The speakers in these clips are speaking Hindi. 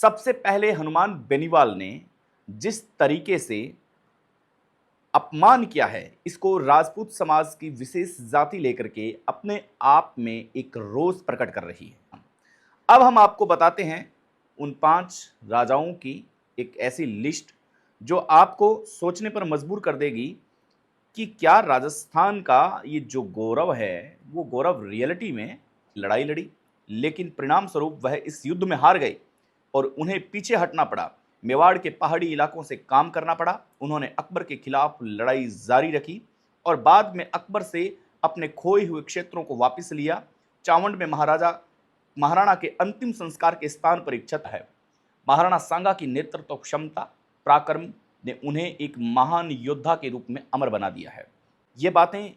सबसे पहले हनुमान बेनीवाल ने जिस तरीके से अपमान किया है, इसको राजपूत समाज की विशेष जाति लेकर के अपने आप में एक रोष प्रकट कर रही है। अब हम आपको बताते हैं उन 5 राजाओं की एक ऐसी लिस्ट जो आपको सोचने पर मजबूर कर देगी कि क्या राजस्थान का ये जो गौरव है, वो गौरव रियलिटी में लड़ाई लड़ी, लेकिन परिणाम स्वरूप वह इस युद्ध में हार गए और उन्हें पीछे हटना पड़ा। मेवाड़ के पहाड़ी इलाकों से काम करना पड़ा। उन्होंने अकबर के खिलाफ लड़ाई जारी रखी और बाद में अकबर से अपने खोए हुए क्षेत्रों को वापस लिया। चावंड में महाराणा के अंतिम संस्कार के स्थान पर एक छत है। महाराणा सांगा की नेतृत्व क्षमता, पराक्रम ने उन्हें एक महान योद्धा के रूप में अमर बना दिया है। ये बातें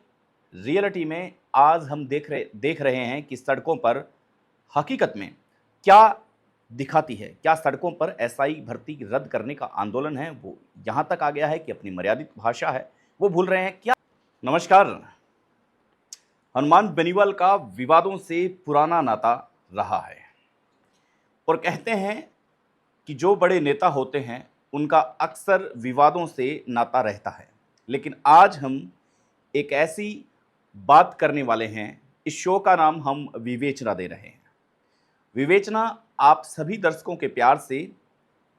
रियलिटी में आज हम देख रहे हैं कि सड़कों पर हकीकत में क्या दिखाती है। क्या सड़कों पर एसआई भर्ती रद्द करने का आंदोलन है वो यहां तक आ गया है कि अपनी मर्यादित भाषा है वो भूल रहे हैं क्या। नमस्कार। हनुमान बेनीवाल का विवादों से पुराना नाता रहा है और कहते हैं कि जो बड़े नेता होते हैं उनका अक्सर विवादों से नाता रहता है। लेकिन आज हम एक ऐसी बात करने वाले हैं। इस शो का नाम हम विवेचना दे रहे हैं। विवेचना आप सभी दर्शकों के प्यार से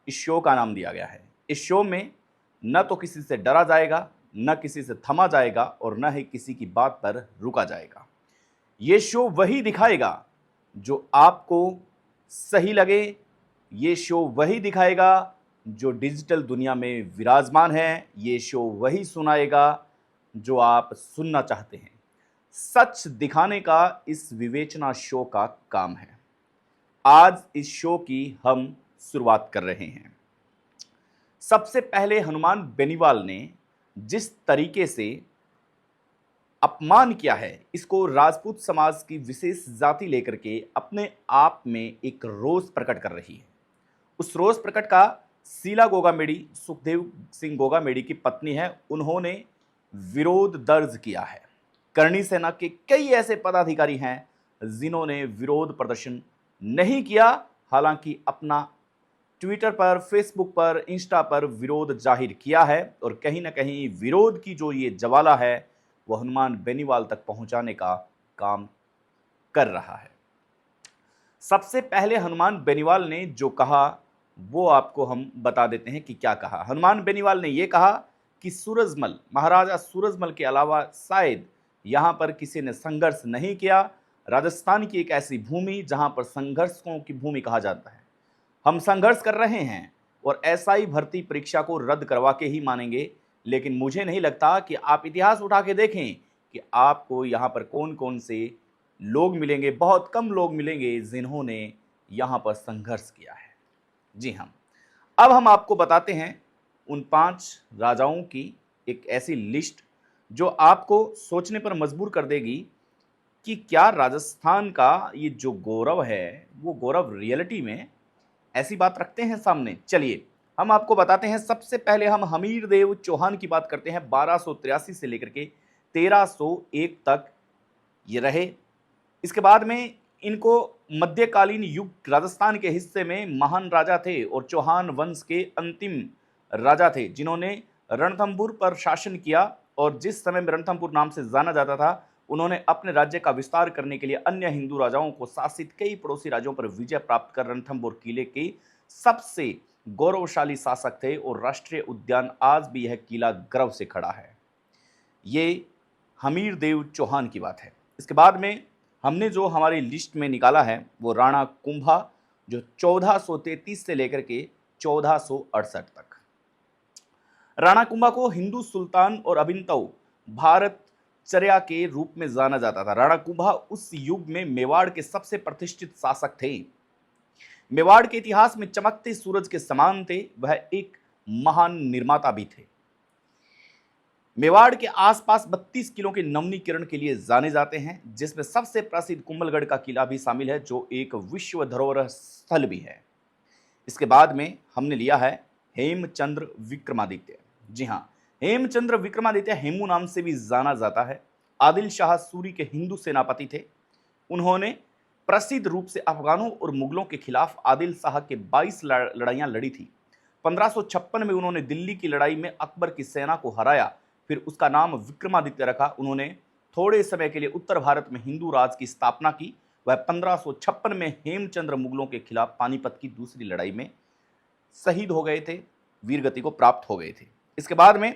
इस शो का नाम दिया गया है। इस शो में न तो किसी से डरा जाएगा, न किसी से थमा जाएगा और न ही किसी की बात पर रुका जाएगा। ये शो वही दिखाएगा जो आपको सही लगे। ये शो वही दिखाएगा जो डिजिटल दुनिया में विराजमान है। ये शो वही सुनाएगा जो आप सुनना चाहते हैं। सच दिखाने का इस विवेचना शो का काम है। आज इस शो की हम शुरुआत कर रहे हैं। सबसे पहले हनुमान बेनीवाल ने जिस तरीके से अपमान किया है, इसको राजपूत समाज की विशेष जाति लेकर के अपने आप में एक रोष प्रकट कर रही है। उस रोष प्रकट का शीला गोगामेडी, सुखदेव सिंह गोगामेडी की पत्नी है, उन्होंने विरोध दर्ज किया है। करणी सेना के कई ऐसे पदाधिकारी हैं जिन्होंने विरोध प्रदर्शन नहीं किया, हालांकि अपना ट्विटर पर, फेसबुक पर, इंस्टा पर विरोध जाहिर किया है और कहीं ना कहीं विरोध की जो ये ज्वाला है वो हनुमान बेनीवाल तक पहुंचाने का काम कर रहा है। सबसे पहले हनुमान बेनीवाल ने जो कहा वो आपको हम बता देते हैं कि क्या कहा। हनुमान बेनीवाल ने यह कहा कि सूरजमल, महाराजा सूरजमल के अलावा शायद यहां पर किसी ने संघर्ष नहीं किया। राजस्थान की एक ऐसी भूमि जहां पर संघर्षों की भूमि कहा जाता है। हम संघर्ष कर रहे हैं और एसआई भर्ती परीक्षा को रद्द करवा के ही मानेंगे। लेकिन मुझे नहीं लगता कि आप इतिहास उठा के देखें कि आपको यहाँ पर कौन कौन से लोग मिलेंगे। बहुत कम लोग मिलेंगे जिन्होंने यहाँ पर संघर्ष किया है। जी हाँ, अब हम आपको बताते हैं उन 5 राजाओं की एक ऐसी लिस्ट जो आपको सोचने पर मजबूर कर देगी कि क्या राजस्थान का ये जो गौरव है वो गौरव रियलिटी में ऐसी बात रखते हैं सामने। चलिए हम आपको बताते हैं। सबसे पहले हम हमीरदेव चौहान की बात करते हैं। 1283 से लेकर के 1301 तक ये रहे। इसके बाद में इनको मध्यकालीन युग राजस्थान के हिस्से में महान राजा थे और चौहान वंश के अंतिम राजा थे जिन्होंने रणथंभौर पर शासन किया और जिस समय में रणथंभौर नाम से जाना जाता था, उन्होंने अपने राज्य का विस्तार करने के लिए अन्य हिंदू राजाओं को शासित कई पड़ोसी राज्यों पर विजय प्राप्त कर रणथंभौर किले के सबसे गौरवशाली शासक थे और राष्ट्रीय उद्यान आज भी यह किला गर्व से खड़ा है। ये हमीरदेव चौहान की बात है। इसके बाद में हमने जो हमारी लिस्ट में निकाला है वो राणा कुंभा, जो 1433 से लेकर के 1468 तक। राणा कुंभा को हिंदू सुल्तान और अभिनव भारत चर्या के रूप में जाना जाता था। राणा कुंभा उस युग में मेवाड़ के सबसे प्रतिष्ठित शासक थे। मेवाड़ के इतिहास में चमकते सूरज के समान थे। वह एक महान निर्माता भी थे। मेवाड़ के आसपास 32 किलों के नवनीकरण के लिए जाने जाते हैं, जिसमें सबसे प्रसिद्ध कुंभलगढ़ का किला भी शामिल है जो एक विश्व धरोहर स्थल भी है। इसके बाद में हमने लिया है हेमचंद्र विक्रमादित्य। जी हाँ, हेमचंद्र विक्रमादित्य हेमू नाम से भी जाना जाता है। आदिल शाह सूरी के हिंदू सेनापति थे। उन्होंने प्रसिद्ध रूप से अफगानों और मुगलों के खिलाफ आदिल शाह के 22 लड़ाइयां लड़ी थी। 1556 में उन्होंने दिल्ली की लड़ाई में अकबर की सेना को हराया, फिर उसका नाम विक्रमादित्य रखा। उन्होंने थोड़े समय के लिए उत्तर भारत में हिंदू राज की स्थापना की। वह 1556 में हेमचंद्र मुगलों के खिलाफ पानीपत की दूसरी लड़ाई में शहीद हो गए थे, वीरगति को प्राप्त हो गए थे। इसके बाद में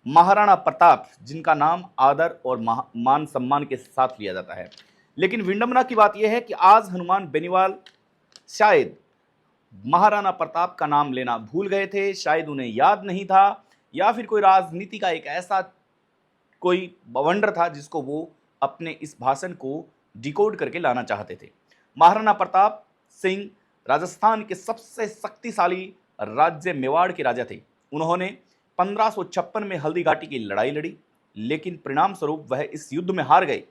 महाराणा प्रताप, जिनका नाम आदर और मान सम्मान के साथ लिया जाता है। लेकिन विडंबना की बात यह है कि आज हनुमान बेनीवाल शायद महाराणा प्रताप का नाम लेना भूल गए थे, शायद उन्हें याद नहीं था, या फिर कोई राजनीति का एक ऐसा कोई बवंडर था जिसको वो अपने इस भाषण को डिकोड करके लाना चाहते थे। महाराणा प्रताप सिंह राजस्थान के सबसे शक्तिशाली राज्य मेवाड़ के राजा थे। उन्होंने 1556 में हल्दी घाटी की लड़ाई लड़ी, लेकिन परिणाम स्वरूप वह इस युद्ध में हार गए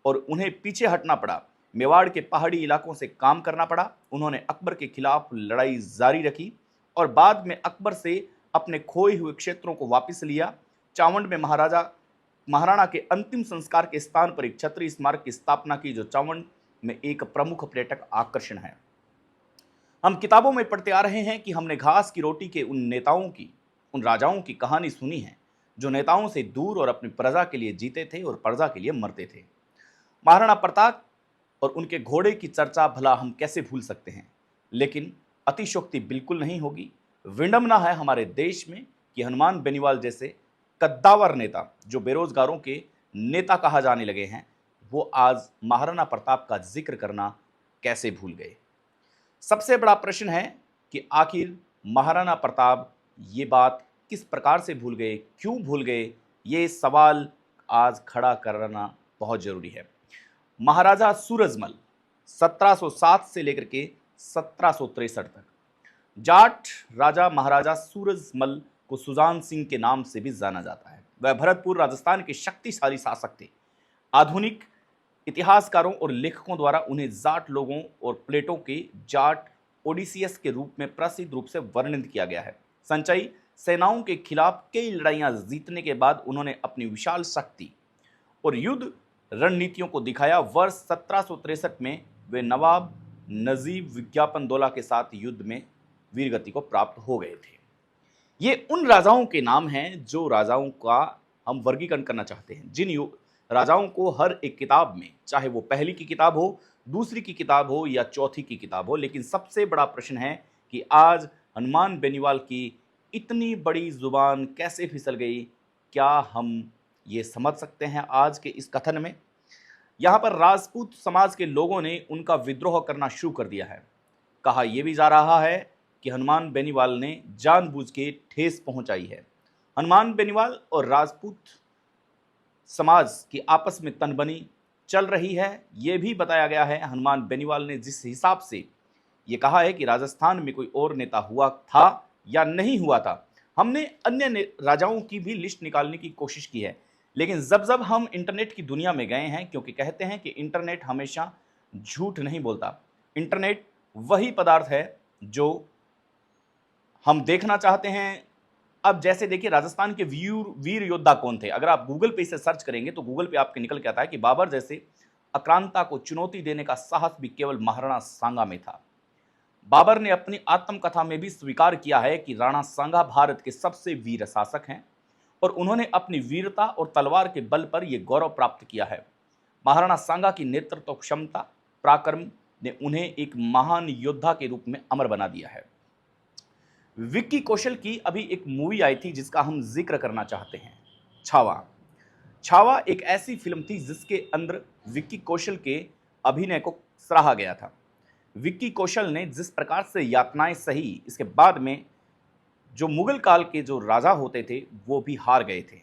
और उन्हें पीछे हटना पड़ा। मेवाड़ के पहाड़ी इलाकों से काम करना पड़ा। उन्होंने अकबर के खिलाफ लड़ाई जारी रखी और बाद में अकबर से अपने खोए हुए क्षेत्रों को वापस लिया। चावंड में महाराणा के अंतिम संस्कार के स्थान पर एक क्षत्रिय स्मारक की स्थापना की, जो चावंड में एक प्रमुख पर्यटक आकर्षण है। हम किताबों में पढ़ते आ रहे हैं कि हमने घास की रोटी के उन राजाओं की कहानी सुनी है जो नेताओं से दूर और अपनी प्रजा के लिए जीते थे और प्रजा के लिए मरते थे। महाराणा प्रताप और उनके घोड़े की चर्चा भला हम कैसे भूल सकते हैं, लेकिन अतिशयोक्ति बिल्कुल नहीं होगी। विडंबना है हमारे देश में कि हनुमान बेनीवाल जैसे कद्दावर नेता, जो बेरोजगारों के नेता कहा जाने लगे हैं, वो आज महाराणा प्रताप का जिक्र करना कैसे भूल गए। सबसे बड़ा प्रश्न है कि आखिर महाराणा प्रताप ये बात किस प्रकार से भूल गए, क्यों भूल गए, ये सवाल आज खड़ा करना बहुत जरूरी है। महाराजा सूरजमल 1707 से लेकर के 1763 तक, जाट राजा महाराजा सूरजमल को सुजान सिंह के नाम से भी जाना जाता है। वह भरतपुर राजस्थान के शक्तिशाली शासक थे। आधुनिक इतिहासकारों और लेखकों द्वारा उन्हें जाट लोगों और प्लेटों के जाट ओडिसियस के रूप में प्रसिद्ध रूप से वर्णित किया गया है। संचयी सेनाओं के खिलाफ कई लड़ाइयां जीतने के बाद उन्होंने अपनी विशाल शक्ति और युद्ध रणनीतियों को दिखाया। वर्ष 1763 में वे नवाब नजीब विज्ञापनदौला के साथ युद्ध में वीरगति को प्राप्त हो गए थे। ये उन राजाओं के नाम हैं जो राजाओं का हम वर्गीकरण करना चाहते हैं, जिन राजाओं को हर एक किताब में, चाहे वो पहली की किताब हो, दूसरी की किताब हो या चौथी की किताब हो, लेकिन सबसे बड़ा प्रश्न है कि आज हनुमान बेनीवाल की इतनी बड़ी जुबान कैसे फिसल गई। क्या हम ये समझ सकते हैं आज के इस कथन में? यहाँ पर राजपूत समाज के लोगों ने उनका विद्रोह करना शुरू कर दिया है। कहा यह भी जा रहा है कि हनुमान बेनीवाल ने जानबूझ के ठेस पहुंचाई है। हनुमान बेनीवाल और राजपूत समाज की आपस में तनबनी चल रही है। यह भी बताया गया है, हनुमान बेनीवाल ने जिस हिसाब से ये कहा है कि राजस्थान में कोई और नेता हुआ था या नहीं हुआ था। हमने अन्य राजाओं की भी लिस्ट निकालने की कोशिश की है, लेकिन जब हम इंटरनेट की दुनिया में गए हैं, क्योंकि कहते हैं कि इंटरनेट हमेशा झूठ नहीं बोलता। इंटरनेट वही पदार्थ है जो हम देखना चाहते हैं। अब जैसे देखिए, राजस्थान के वीर योद्धा कौन थे, अगर आप गूगल पे इसे सर्च करेंगे तो गूगल पे आपके निकल के आता है कि बाबर जैसे आक्रांता को चुनौती देने का साहस भी केवल महाराणा सांगा में था। बाबर ने अपनी आत्मकथा में भी स्वीकार किया है कि राणा सांगा भारत के सबसे वीर शासक हैं और उन्होंने अपनी वीरता और तलवार के बल पर यह गौरव प्राप्त किया है। महाराणा सांगा की नेतृत्व क्षमता, पराक्रम ने उन्हें एक महान योद्धा के रूप में अमर बना दिया है। विक्की कौशल की अभी एक मूवी आई थी जिसका हम जिक्र करना चाहते हैं, छावा। छावा एक ऐसी फिल्म थी जिसके अंदर विक्की कौशल के अभिनय को सराहा गया था। विक्की कौशल ने जिस प्रकार से यातनाएं सही, इसके बाद में जो मुगल काल के जो राजा होते थे वो भी हार गए थे।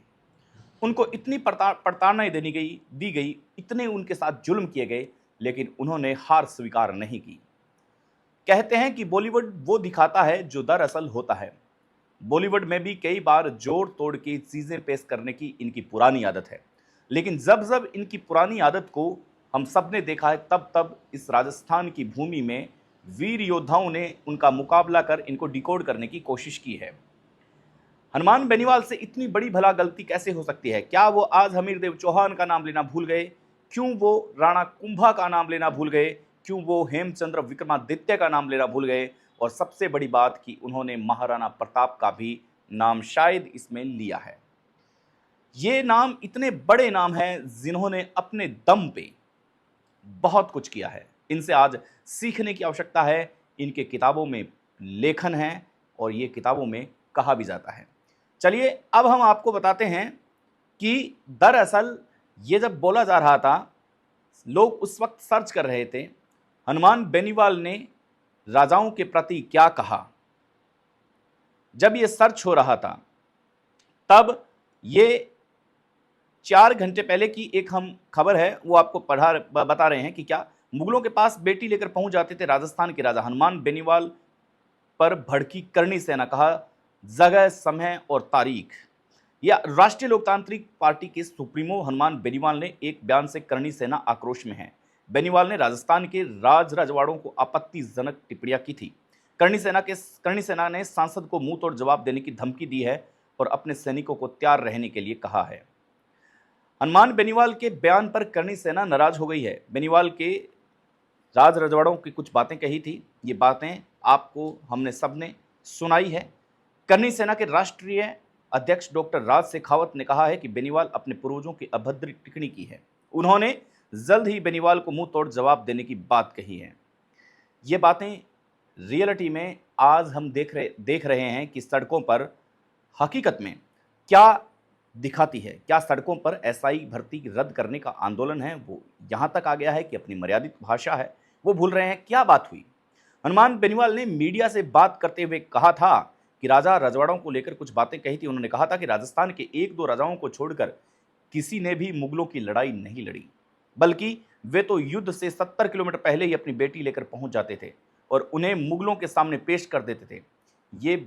उनको इतनी प्रताड़नाएं दी गई, इतने उनके साथ जुल्म किए गए, लेकिन उन्होंने हार स्वीकार नहीं की। कहते हैं कि बॉलीवुड वो दिखाता है जो दरअसल होता है। बॉलीवुड में भी कई बार जोड़ तोड़ के चीज़ें पेश करने की इनकी पुरानी आदत है, लेकिन जब इनकी पुरानी आदत को हम सब ने देखा है, तब इस राजस्थान की भूमि में वीर योद्धाओं ने उनका मुकाबला कर इनको डिकोड करने की कोशिश की है। हनुमान बेनीवाल से इतनी बड़ी भला गलती कैसे हो सकती है? क्या वो आज हमीरदेव चौहान का नाम लेना भूल गए? क्यों वो राणा कुंभा का नाम लेना भूल गए? क्यों वो हेमचंद्र विक्रमादित्य का नाम लेना भूल गए, और सबसे बड़ी बात कि उन्होंने महाराणा प्रताप का भी नाम शायद इसमें लिया है। ये नाम इतने बड़े नाम हैं जिन्होंने अपने दम पे बहुत कुछ किया है। इनसे आज सीखने की आवश्यकता है। इनके किताबों में लेखन है और ये किताबों में कहा भी जाता है। चलिए अब हम आपको बताते हैं कि दरअसल ये जब बोला जा रहा था, लोग उस वक्त सर्च कर रहे थे हनुमान बेनीवाल ने राजाओं के प्रति क्या कहा। जब ये सर्च हो रहा था तब ये 4 घंटे पहले की एक हम खबर है वो आपको बता रहे हैं कि क्या मुगलों के पास बेटी लेकर पहुंच जाते थे राजस्थान के राजा हनुमान बेनीवाल पर भड़की करनी सेना। कहा जगह, समय और तारीख। या राष्ट्रीय लोकतांत्रिक पार्टी के सुप्रीमो हनुमान बेनीवाल ने एक बयान से करनी सेना आक्रोश में है। बेनीवाल ने राजस्थान के राज रजवाड़ों को आपत्तिजनक टिप्पणियां की थी। करनी सेना ने सांसद को मुंह तोड़ जवाब देने की धमकी दी है और अपने सैनिकों को तैयार रहने के लिए कहा है। हनुमान बेनीवाल के बयान पर करनी सेना नाराज हो गई है। बेनीवाल के राज रजवाड़ों की कुछ बातें कही थी, ये बातें आपको हमने सबने सुनाई है। करनी सेना के राष्ट्रीय अध्यक्ष डॉक्टर राज शेखावत ने कहा है कि बेनीवाल अपने पूर्वजों की अभद्र टिप्पणी की है। उन्होंने जल्द ही बेनीवाल को मुंह तोड़ जवाब देने की बात कही है। ये बातें रियलिटी में आज हम देख रहे हैं कि सड़कों पर हकीकत में क्या दिखाती है। क्या सड़कों पर एसआई भर्ती रद्द करने का आंदोलन है वो यहाँ तक आ गया है कि अपनी मर्यादित भाषा है वो भूल रहे हैं। क्या बात हुई? हनुमान बेनीवाल ने मीडिया से बात करते हुए कहा था कि राजा रजवाड़ों को लेकर कुछ बातें कही थी। उन्होंने कहा था कि राजस्थान के 1-2 राजाओं को छोड़कर किसी ने भी मुगलों की लड़ाई नहीं लड़ी, बल्कि वे तो युद्ध से 70 किलोमीटर पहले ही अपनी बेटी लेकर पहुंच जाते थे और उन्हें मुगलों के सामने पेश कर देते थे। ये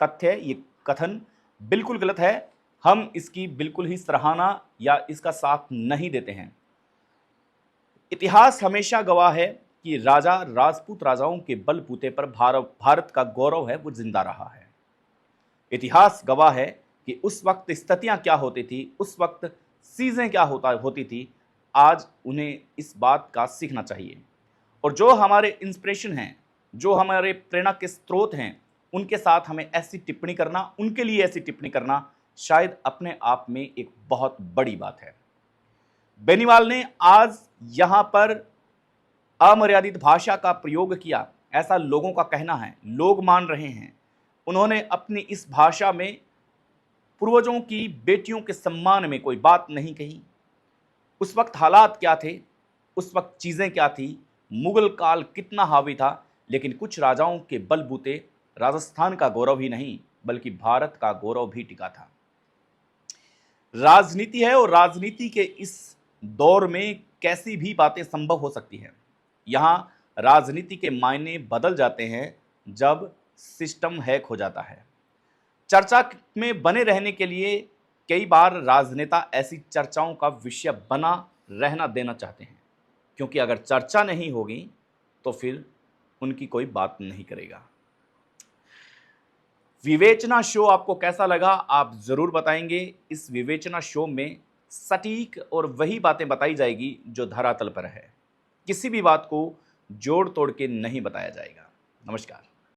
तथ्य, ये कथन बिल्कुल गलत है। हम इसकी बिल्कुल ही सराहना या इसका साथ नहीं देते हैं। इतिहास हमेशा गवाह है कि राजपूत राजाओं के बलबूते पर भारत का गौरव है वो जिंदा रहा है। इतिहास गवाह है कि उस वक्त स्थितियां क्या होती थी, उस वक्त चीजें क्या होती थी। आज उन्हें इस बात का सीखना चाहिए। और जो हमारे इंस्पिरेशन हैं, जो हमारे प्रेरणा के स्रोत हैं, उनके साथ हमें ऐसी टिप्पणी करना, उनके लिए ऐसी टिप्पणी करना शायद अपने आप में एक बहुत बड़ी बात है। बेनीवाल ने आज यहां पर अमर्यादित भाषा का प्रयोग किया, ऐसा लोगों का कहना है, लोग मान रहे हैं। उन्होंने अपनी इस भाषा में पूर्वजों की बेटियों के सम्मान में कोई बात नहीं कही। उस वक्त हालात क्या थे, उस वक्त चीजें क्या थी, मुगल काल कितना हावी था, लेकिन कुछ राजाओं के बलबूते राजस्थान का गौरव ही नहीं बल्कि भारत का गौरव भी टिका था। राजनीति है और राजनीति के इस दौर में कैसी भी बातें संभव हो सकती हैं। यहां राजनीति के मायने बदल जाते हैं जब सिस्टम हैक हो जाता है। चर्चा में बने रहने के लिए कई बार राजनेता ऐसी चर्चाओं का विषय बना रहना देना चाहते हैं, क्योंकि अगर चर्चा नहीं होगी तो फिर उनकी कोई बात नहीं करेगा। विवेचना शो आपको कैसा लगा आप जरूर बताएंगे। इस विवेचना शो में सटीक और वही बातें बताई जाएगी जो धरातल पर है। किसी भी बात को जोड़ तोड़ के नहीं बताया जाएगा। नमस्कार।